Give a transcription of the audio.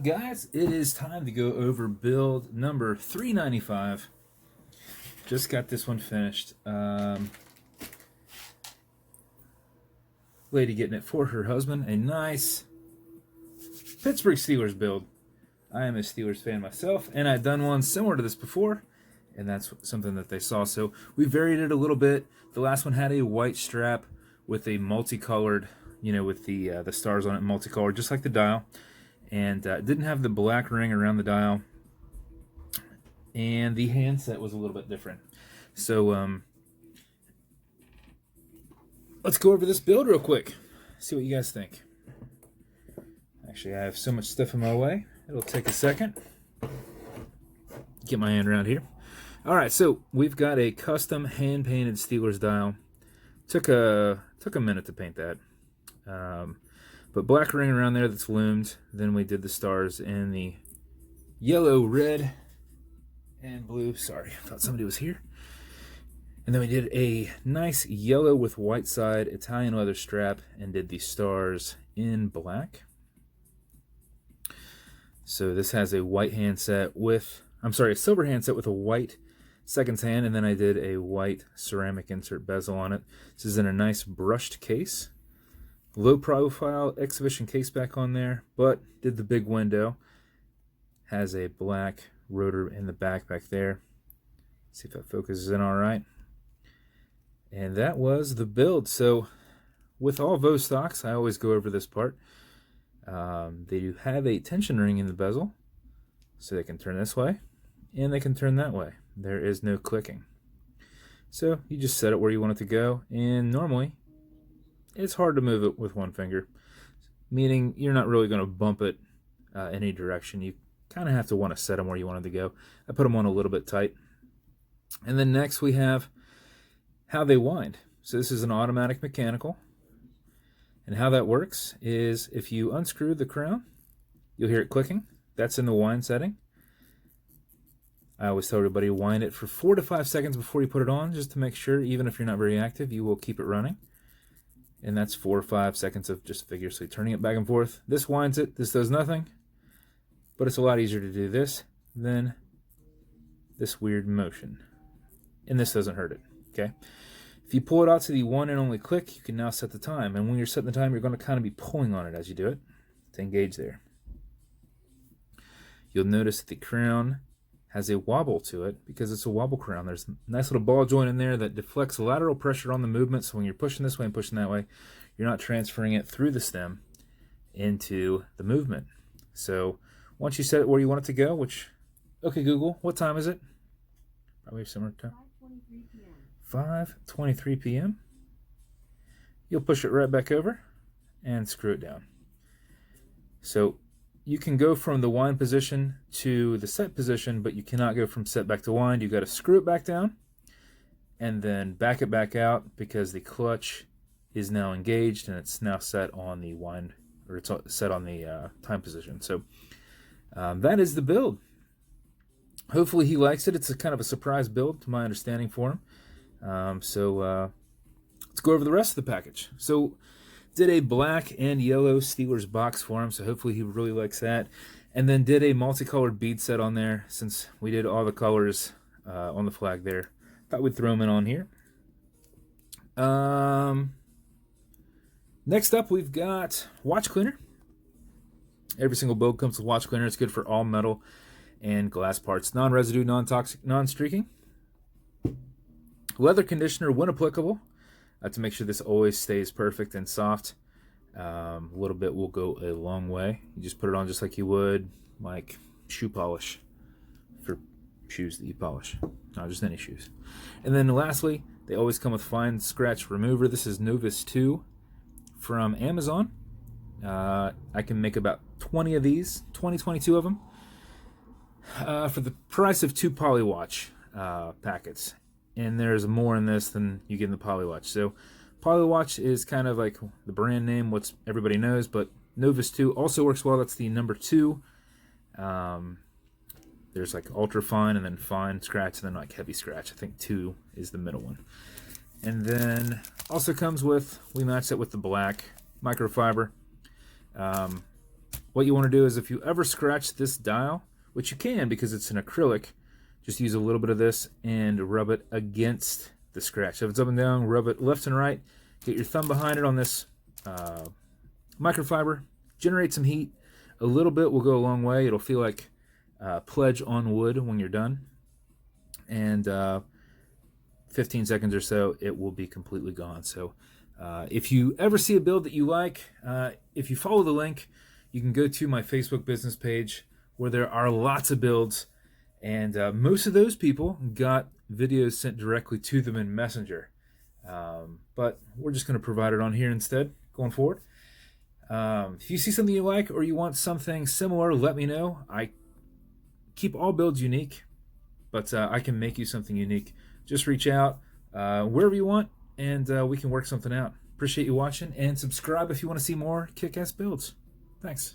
guys? It is time to go over build number 395. Just got this one finished. Lady getting it for her husband. A nice Pittsburgh Steelers build. I am a Steelers fan myself, and I've done one similar to this before, and that's something that they saw. So we varied it a little bit. The last one had a white strap with a multicolored, with the stars on it, multicolored, just like the dial. And didn't have the black ring around the dial, and the handset was a little bit different. So let's go over this build real quick, see what you guys think. Actually, I have so much stuff in my way, it'll take a second. Get my hand around here. All right, so we've got a custom hand-painted Steelers dial. Took a minute to paint that. But black ring around there that's loomed. Then we did the stars in the yellow, red, and blue. Sorry, I thought somebody was here. And then we did a nice yellow with white side Italian leather strap and did the stars in black. So this has a white handset with, a silver handset with a white seconds hand, and then I did a white ceramic insert bezel on it. This is in a nice brushed case. Low profile exhibition case back on there, but did the big window. Has a black rotor in the back there. See if that focuses in all right. And that was the build. So with all Vos stocks, I always go over this part. They do have a tension ring in the bezel, so they can turn this way, and they can turn that way. There is no clicking. So you just set it where you want it to go, and normally it's hard to move it with one finger, meaning you're not really going to bump it any direction. You kind of have to want to set them where you want them to go. I put them on a little bit tight. And then next we have how they wind. So this is an automatic mechanical. And how that works is if you unscrew the crown, you'll hear it clicking. That's in the wind setting. I always tell everybody to wind it for 4 to 5 seconds before you put it on, just to make sure, even if you're not very active, you will keep it running. And that's 4 or 5 seconds of just vigorously turning it back and forth. This winds it. This does nothing. But it's a lot easier to do this than this weird motion. And this doesn't hurt it. Okay? If you pull it out to the one and only click, you can now set the time. And when you're setting the time, you're going to kind of be pulling on it as you do it to engage there. You'll notice that the crown has a wobble to it because it's a wobble crown. There's a nice little ball joint in there that deflects lateral pressure on the movement, so when you're pushing this way and pushing that way, you're not transferring it through the stem into the movement. So once you set it where you want it to go, which, okay Google, what time is it? Probably a similar time. 5:23 p.m. 5:23 p.m. You'll push it right back over and screw it down. So you can go from the wind position to the set position, but you cannot go from set back to wind. You've got to screw it back down and then back it back out because the clutch is now engaged and it's now set on the wind, or it's set on the time position. So that is the build. Hopefully he likes it. It's a kind of a surprise build to my understanding for him. So let's go over the rest of the package. So did a black and yellow Steelers box for him, so hopefully he really likes that. And then did a multicolored bead set on there, since we did all the colors on the flag there. Thought we'd throw them in on here. Next up, we've got watch cleaner. Every single build comes with watch cleaner. It's good for all metal and glass parts. Non-residue, non-toxic, non-streaking. Leather conditioner when applicable. To make sure this always stays perfect and soft. A little bit will go a long way. You just put it on just like you would like shoe polish for shoes that you polish, not just any shoes. And then lastly, they always come with fine scratch remover. This is Novus 2 from Amazon. I can make about 20 of these, 22 of them, for the price of 2 Polywatch packets. And there's more in this than you get in the Polywatch. So Polywatch is kind of like the brand name, what everybody knows, but Novus 2 also works well. That's the number 2. There's like ultra fine and then fine scratch and then like heavy scratch. I think 2 is the middle one. And then also comes with, we matched it with the black microfiber. What you want to do is if you ever scratch this dial, which you can because it's an acrylic, just use a little bit of this and rub it against the scratch. So if it's up and down, rub it left and right. Get your thumb behind it on this microfiber. Generate some heat. A little bit will go a long way. It'll feel like pledge on wood when you're done. And 15 seconds or so, it will be completely gone. So if you ever see a build that you like, if you follow the link, you can go to my Facebook business page where there are lots of builds. And most of those people got videos sent directly to them in Messenger. But we're just going to provide it on here instead going forward. If you see something you like or you want something similar, let me know. I keep all builds unique, but I can make you something unique. Just reach out wherever you want, and we can work something out. Appreciate you watching, and subscribe if you want to see more kick-ass builds. Thanks.